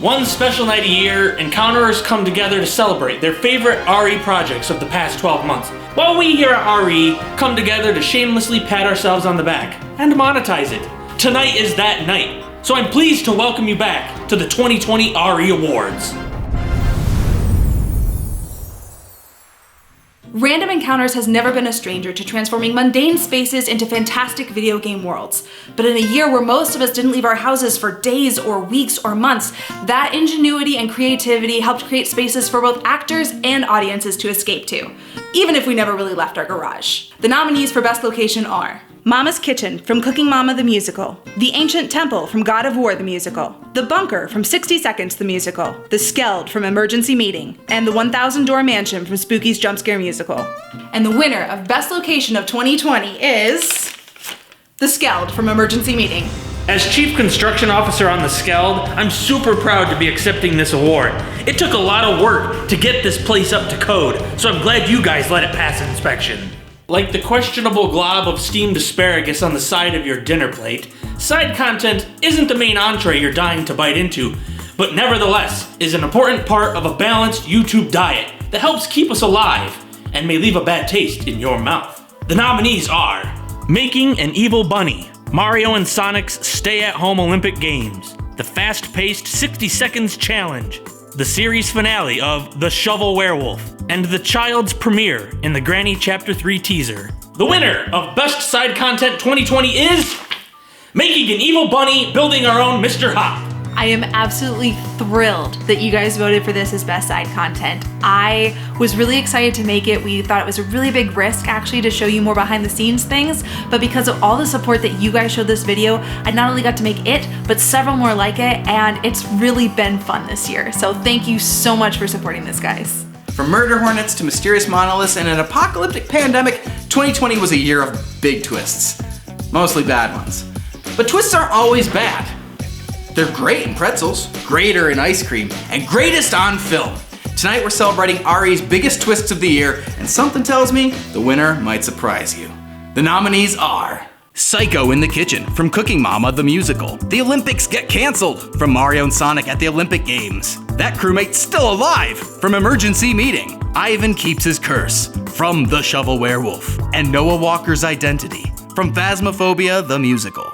One special night a year, Encounterers come together to celebrate their favorite RE projects of the past 12 months, while we here at RE come together to shamelessly pat ourselves on the back and monetize it. Tonight is that night, so I'm pleased to welcome you back to the 2020 RE Awards. Random Encounters has never been a stranger to transforming mundane spaces into fantastic video game worlds. But in a year where most of us didn't leave our houses for days or weeks or months, that ingenuity and creativity helped create spaces for both actors and audiences to escape to, even if we never really left our garage. The nominees for Best Location are Mama's Kitchen from Cooking Mama the Musical, The Ancient Temple from God of War the Musical, The Bunker from 60 Seconds the Musical, The Skeld from Emergency Meeting, and The 1,000 Door Mansion from Spooky's Jump Scare Musical. And the winner of Best Location of 2020 is The Skeld from Emergency Meeting. As Chief Construction Officer on the Skeld, I'm super proud to be accepting this award. It took a lot of work to get this place up to code, so I'm glad you guys let it pass inspection. Like the questionable glob of steamed asparagus on the side of your dinner plate, side content isn't the main entree you're dying to bite into, but nevertheless is an important part of a balanced YouTube diet that helps keep us alive and may leave a bad taste in your mouth. The nominees are Making an Evil Bunny, Mario and Sonic's Stay-at-Home Olympic Games, the fast-paced 60 Seconds Challenge, the series finale of The Shovel Werewolf, and the child's premiere in the Granny Chapter 3 teaser. The winner of Best Side Content 2020 is Making an Evil Bunny, Building Our Own Mr. Hop. I am absolutely thrilled that you guys voted for this as Best Side Content. I was really excited to make it. We thought it was a really big risk actually to show you more behind the scenes things, but because of all the support that you guys showed this video, I not only got to make it, but several more like it, and it's really been fun this year. So thank you so much for supporting this, guys. From murder hornets to mysterious monoliths and an apocalyptic pandemic, 2020 was a year of big twists. Mostly bad ones. But twists aren't always bad. They're great in pretzels, greater in ice cream, and greatest on film. Tonight we're celebrating RE's biggest twists of the year, and something tells me the winner might surprise you. The nominees are Psycho in the Kitchen from Cooking Mama the Musical, The Olympics Get Cancelled from Mario and Sonic at the Olympic Games, That Crewmate's Still Alive from Emergency Meeting, Ivan Keeps His Curse from The Shovel Werewolf, and Noah Walker's Identity from Phasmophobia the Musical.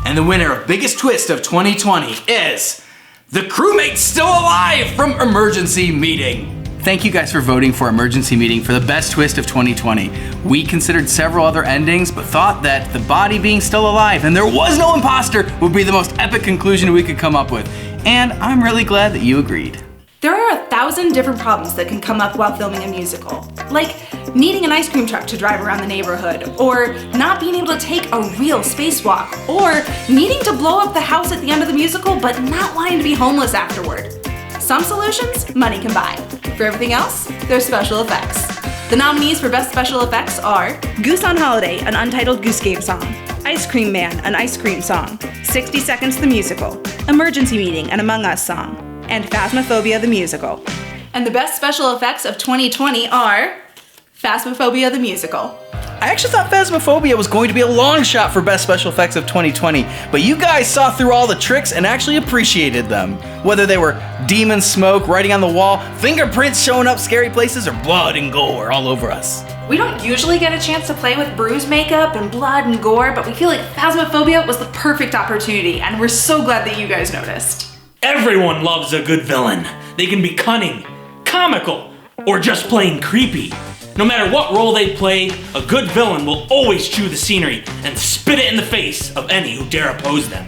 And the winner of Biggest Twist of 2020 is The Crewmate's Still Alive from Emergency Meeting. Thank you guys for voting for Emergency Meeting for the best twist of 2020. We considered several other endings, but thought that the body being still alive and there was no imposter would be the most epic conclusion we could come up with. And I'm really glad that you agreed. There are 1,000 different problems that can come up while filming a musical. Like needing an ice cream truck to drive around the neighborhood, or not being able to take a real spacewalk, or needing to blow up the house at the end of the musical but not wanting to be homeless afterward. Some solutions money can buy. For everything else, there's special effects. The nominees for Best Special Effects are Goose on Holiday, an untitled Goose Game song, Ice Cream Man, an ice cream song, 60 Seconds the Musical, Emergency Meeting, an Among Us song, and Phasmophobia the Musical. And the Best Special Effects of 2020 are Phasmophobia the Musical. I actually thought Phasmophobia was going to be a long shot for Best Special Effects of 2020, but you guys saw through all the tricks and actually appreciated them. Whether they were demon smoke writing on the wall, fingerprints showing up scary places, or blood and gore all over us. We don't usually get a chance to play with bruise makeup and blood and gore, but we feel like Phasmophobia was the perfect opportunity, and we're so glad that you guys noticed. Everyone loves a good villain. They can be cunning, comical, or just plain creepy. No matter what role they play, a good villain will always chew the scenery and spit it in the face of any who dare oppose them.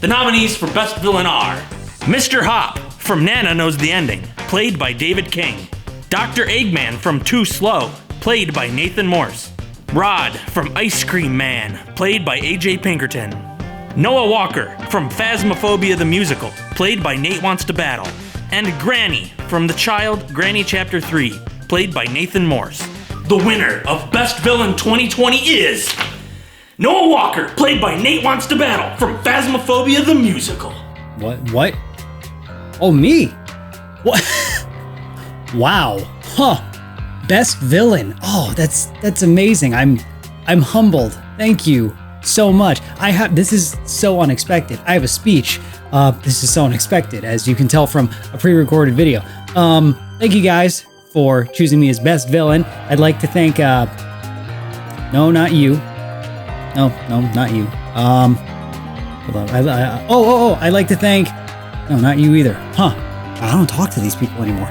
The nominees for Best Villain are Mr. Hop from Nana Knows the Ending, played by David King, Dr. Eggman from Too Slow, played by Nathan Morse, Rod from Ice Cream Man, played by AJ Pinkerton, Noah Walker from Phasmophobia the Musical, played by Nate Wants to Battle, and Granny from The Child Granny Chapter 3, played by Nathan Morse. The winner of Best Villain 2020 is Noah Walker, played by Nate Wants to Battle from Phasmophobia the Musical. What? Oh, me? What? Wow. Huh. Best villain. Oh, that's amazing. I'm humbled. Thank you so much. This is so unexpected. I have a speech, This is so unexpected, as you can tell from a pre-recorded video. Thank you guys for choosing me as best villain. I'd like to thank, no, not you. No, not you. Hold on. I'd like to thank, no, not you either. I don't talk to these people anymore.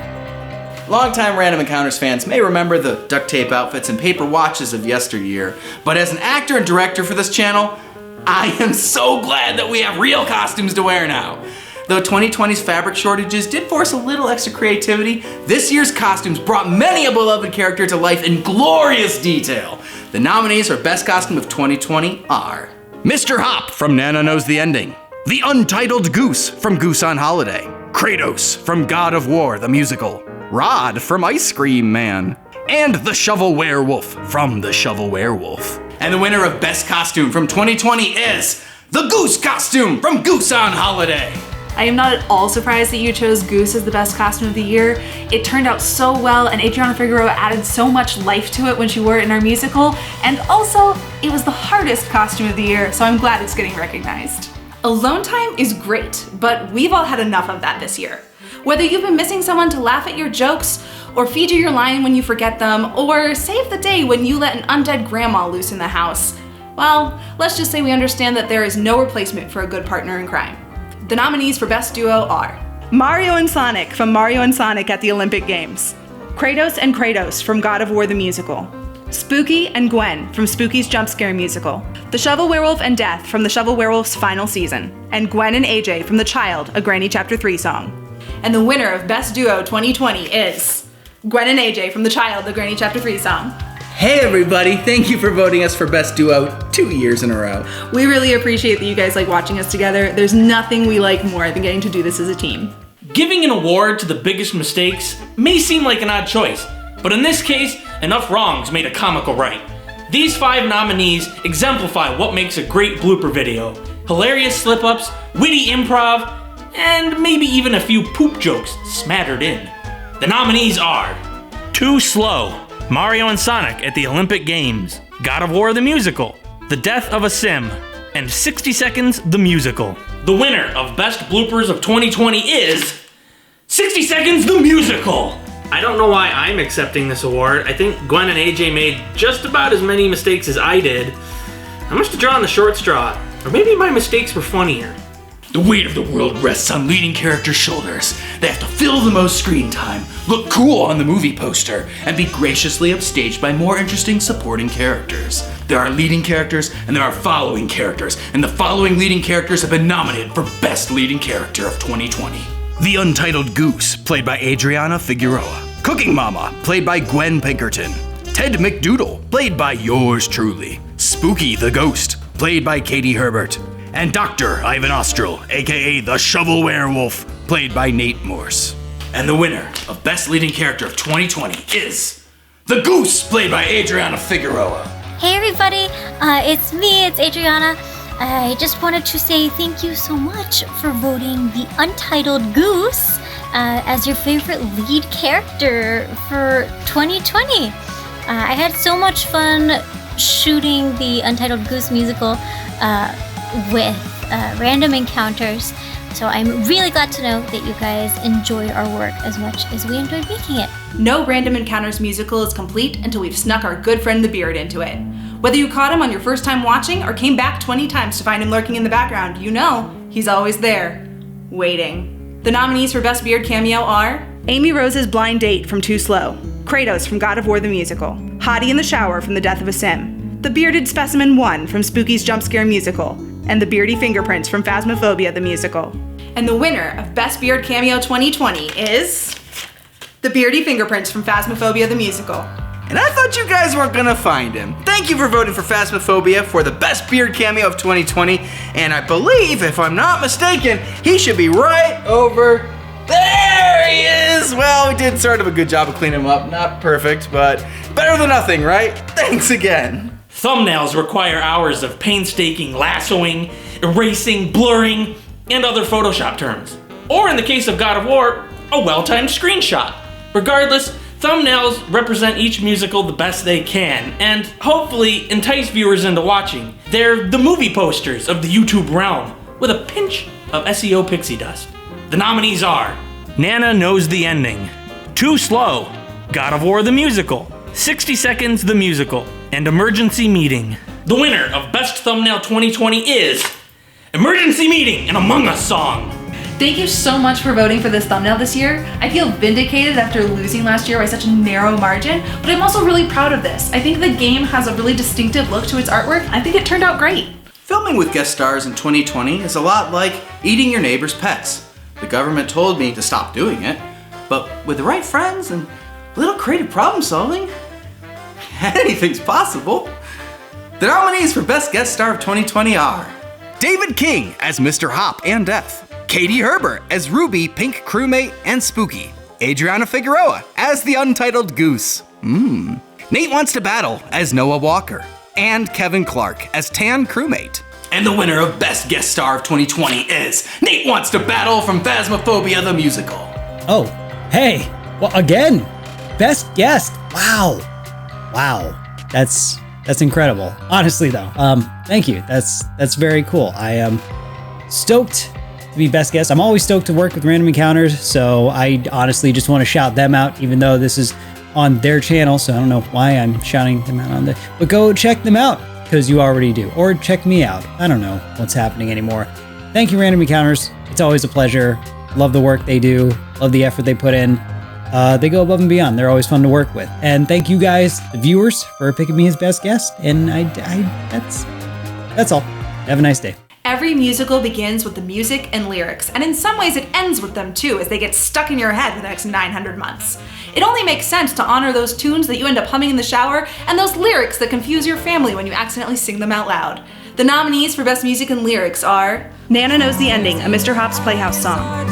Longtime Random Encounters fans may remember the duct tape outfits and paper watches of yesteryear, but as an actor and director for this channel, I am so glad that we have real costumes to wear now. Though 2020's fabric shortages did force a little extra creativity, this year's costumes brought many a beloved character to life in glorious detail. The nominees for Best Costume of 2020 are Mr. Hop from Nana Knows the Ending, the Untitled Goose from Goose on Holiday, Kratos from God of War the Musical, Rod from Ice Cream Man, and the Shovel Werewolf from The Shovel Werewolf. And the winner of Best Costume from 2020 is the Goose costume from Goose on Holiday. I am not at all surprised that you chose Goose as the best costume of the year. It turned out so well, and Adriana Figueroa added so much life to it when she wore it in our musical, and also, it was the hardest costume of the year, so I'm glad it's getting recognized. Alone time is great, but we've all had enough of that this year. Whether you've been missing someone to laugh at your jokes, or feed you your line when you forget them, or save the day when you let an undead grandma loose in the house, well, let's just say we understand that there is no replacement for a good partner in crime. The nominees for Best Duo are Mario and Sonic from Mario and Sonic at the Olympic Games, Kratos and Kratos from God of War the Musical, Spooky and Gwen from Spooky's Jump Scare Musical, The Shovel Werewolf and Death from The Shovel Werewolf's final season, and Gwen and AJ from The Child, a Granny Chapter 3 song. And the winner of Best Duo 2020 is Gwen and AJ from The Child, the Granny Chapter 3 song. Hey everybody, thank you for voting us for Best Duo 2 years in a row. We really appreciate that you guys like watching us together. There's nothing we like more than getting to do this as a team. Giving an award to the biggest mistakes may seem like an odd choice, but in this case, enough wrongs made a comical right. These 5 nominees exemplify what makes a great blooper video. Hilarious slip-ups, witty improv, and maybe even a few poop jokes smattered in. The nominees are Too Slow, Mario and Sonic at the Olympic Games, God of War the Musical, The Death of a Sim, and 60 Seconds the Musical. The winner of Best Bloopers of 2020 is 60 Seconds the Musical! I don't know why I'm accepting this award. I think Gwen and AJ made just about as many mistakes as I did. I must have drawn the short straw, or maybe my mistakes were funnier. The weight of the world rests on leading characters' shoulders. They have to fill the most screen time, look cool on the movie poster, and be graciously upstaged by more interesting supporting characters. There are leading characters and there are following characters, and the following leading characters have been nominated for Best Leading Character of 2020. The Untitled Goose, played by Adriana Figueroa. Cooking Mama, played by Gwen Pinkerton. Ted McDoodle, played by yours truly. Spooky the Ghost, played by Katie Herbert. And Dr. Ivan Ostrel, aka the Shovel Werewolf, played by Nate Morse. And the winner of Best Leading Character of 2020 is the Goose, played by Adriana Figueroa. Hey everybody, it's me, it's Adriana. I just wanted to say thank you so much for voting the Untitled Goose as your favorite lead character for 2020. I had so much fun shooting the Untitled Goose musical with Random Encounters, so I'm really glad to know that you guys enjoy our work as much as we enjoyed making it. No Random Encounters musical is complete until we've snuck our good friend the Beard into it. Whether you caught him on your first time watching or came back 20 times to find him lurking in the background, you know he's always there, waiting. The nominees for Best Beard Cameo are Amy Rose's Blind Date from Too Slow, Kratos from God of War the Musical, Hottie in the Shower from The Death of a Sim, the Bearded Specimen 1 from Spooky's Jump Scare Musical, and the Beardy Fingerprints from Phasmophobia the Musical. And the winner of Best Beard Cameo 2020 is the Beardy Fingerprints from Phasmophobia the Musical. And I thought you guys weren't gonna find him. Thank you for voting for Phasmophobia for the Best Beard Cameo of 2020, and I believe, if I'm not mistaken, he should be right over there. He is! Well, we did sort of a good job of cleaning him up. Not perfect, but better than nothing, right? Thanks again. Thumbnails require hours of painstaking lassoing, erasing, blurring, and other Photoshop terms. Or in the case of God of War, a well-timed screenshot. Regardless, thumbnails represent each musical the best they can, and hopefully entice viewers into watching. They're the movie posters of the YouTube realm, with a pinch of SEO Pixie Dust. The nominees are Nana Knows the Ending, Too Slow, God of War the Musical, 60 Seconds the Musical, and Emergency Meeting. The winner of Best Thumbnail 2020 is Emergency Meeting, an Among Us song. Thank you so much for voting for this thumbnail this year. I feel vindicated after losing last year by such a narrow margin, but I'm also really proud of this. I think the game has a really distinctive look to its artwork. I think it turned out great. Filming with guest stars in 2020 is a lot like eating your neighbor's pets. The government told me to stop doing it, but with the right friends and a little creative problem solving, anything's possible. The nominees for Best Guest Star of 2020 are David King as Mr. Hop and Death, Katie Herbert as Ruby, Pink Crewmate, and Spooky, Adriana Figueroa as the Untitled Goose, Nate Wants to Battle as Noah Walker, and Kevin Clark as Tan Crewmate. And the winner of Best Guest Star of 2020 is Nate Wants to Battle from Phasmophobia the Musical. Oh, hey, well, again, best guest. Wow. That's incredible. Honestly, though, thank you. That's very cool. I am stoked to be best guest. I'm always stoked to work with Random Encounters, so I honestly just want to shout them out, even though this is on their channel, so I don't know why I'm shouting them out on there. But go check them out, because you already do. Or check me out. I don't know what's happening anymore. Thank you, Random Encounters. It's always a pleasure. Love the work they do. Love the effort they put in. They go above and beyond. They're always fun to work with. And thank you guys, the viewers, for picking me as best guest. And that's all. Have a nice day. Every musical begins with the music and lyrics, and in some ways it ends with them too, as they get stuck in your head for the next 900 months. It only makes sense to honor those tunes that you end up humming in the shower, and those lyrics that confuse your family when you accidentally sing them out loud. The nominees for Best Music and Lyrics are Nana Knows the Ending, a Mr. Hop's Playhouse song.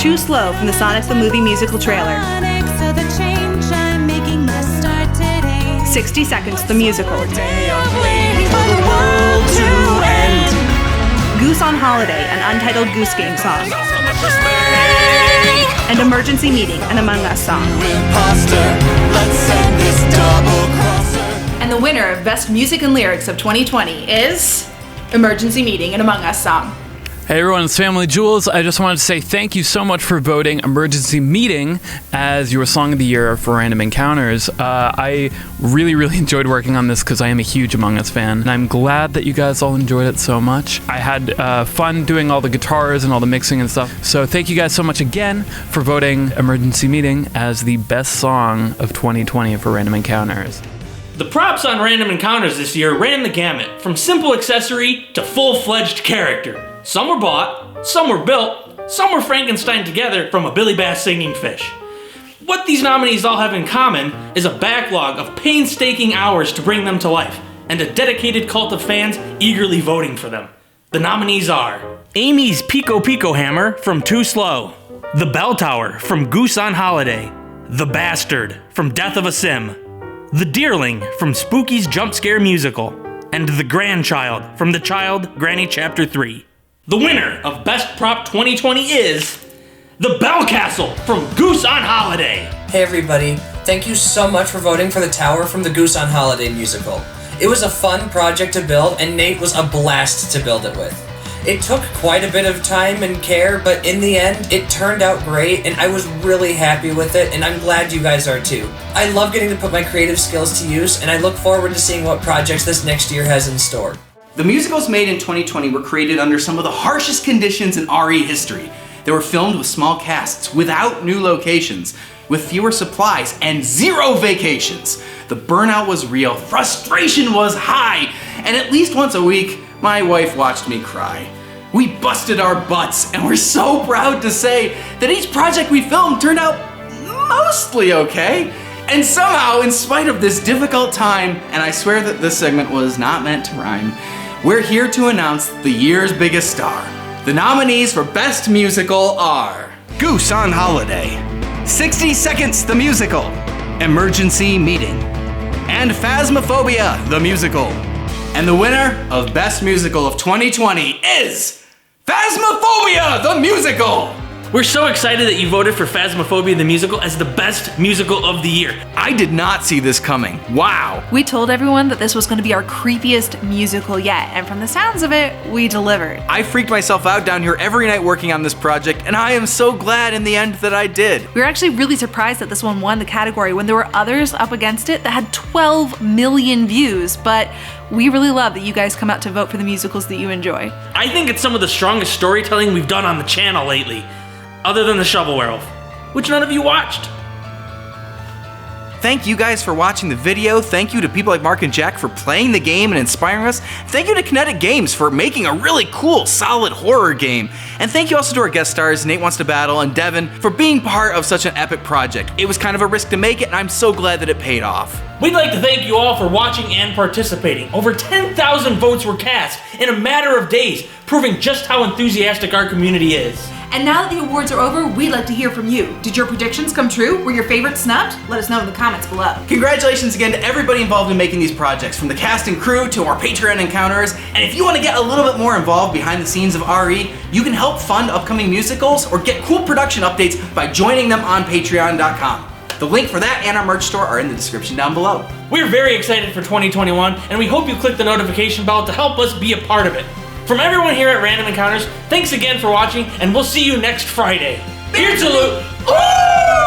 Too Slow from the Sonic the Movie musical trailer. 60 Seconds, the musical. Goose on Holiday, an Untitled Goose Game song. And Emergency Meeting, an Among Us song. And the winner of Best Music and Lyrics of 2020 is Emergency Meeting, an Among Us song. Hey everyone, it's Family Jewels. I just wanted to say thank you so much for voting Emergency Meeting as your Song of the Year for Random Encounters. I really enjoyed working on this because I am a huge Among Us fan, and I'm glad that you guys all enjoyed it so much. I had fun doing all the guitars and all the mixing and stuff, so thank you guys so much again for voting Emergency Meeting as the best song of 2020 for Random Encounters. The props on Random Encounters this year ran the gamut, from simple accessory to full-fledged character. Some were bought, some were built, some were Frankenstein together from a Billy Bass singing fish. What these nominees all have in common is a backlog of painstaking hours to bring them to life, and a dedicated cult of fans eagerly voting for them. The nominees are Amy's Pico Pico Hammer from Too Slow, The Bell Tower from Goose on Holiday, The Bastard from Death of a Sim, The Deerling from Spooky's Jump Scare Musical, and The Grandchild from The Child Granny Chapter 3. The winner of Best Prop 2020 is The Bell Castle from Goose on Holiday. Hey everybody, thank you so much for voting for the tower from the Goose on Holiday musical. It was a fun project to build, and Nate was a blast to build it with. It took quite a bit of time and care, but in the end, it turned out great, and I was really happy with it, and I'm glad you guys are too. I love getting to put my creative skills to use, and I look forward to seeing what projects this next year has in store. The musicals made in 2020 were created under some of the harshest conditions in RE history. They were filmed with small casts, without new locations, with fewer supplies, and 0 vacations. The burnout was real, frustration was high, and at least once a week, my wife watched me cry. We busted our butts, and we're so proud to say that each project we filmed turned out mostly okay. And somehow, in spite of this difficult time, and I swear that this segment was not meant to rhyme, we're here to announce the year's biggest star. The nominees for Best Musical are Goose on Holiday, 60 Seconds the Musical, Emergency Meeting, and Phasmophobia the Musical. And the winner of Best Musical of 2020 is Phasmophobia the Musical! We're so excited that you voted for Phasmophobia the Musical as the best musical of the year. I did not see this coming. Wow. We told everyone that this was going to be our creepiest musical yet, and from the sounds of it, we delivered. I freaked myself out down here every night working on this project, and I am so glad in the end that I did. We were actually really surprised that this one won the category when there were others up against it that had 12 million views, but we really love that you guys come out to vote for the musicals that you enjoy. I think it's some of the strongest storytelling we've done on the channel lately, other than the Shovelware Elf, which none of you watched. Thank you guys for watching the video. Thank you to people like Mark and Jack for playing the game and inspiring us. Thank you to Kinetic Games for making a really cool, solid horror game. And thank you also to our guest stars, Nate Wants to Battle and Devin, for being part of such an epic project. It was kind of a risk to make it, and I'm so glad that it paid off. We'd like to thank you all for watching and participating. Over 10,000 votes were cast in a matter of days, proving just how enthusiastic our community is. And now that the awards are over, we'd like to hear from you. Did your predictions come true? Were your favorites snubbed? Let us know in the comments below. Congratulations again to everybody involved in making these projects, from the cast and crew to our Patreon encounters. And if you want to get a little bit more involved behind the scenes of RE, you can help fund upcoming musicals or get cool production updates by joining them on patreon.com. The link for that and our merch store are in the description down below. We're very excited for 2021, and we hope you click the notification bell to help us be a part of it. From everyone here at Random Encounters, thanks again for watching, and we'll see you next Friday. Beard salute!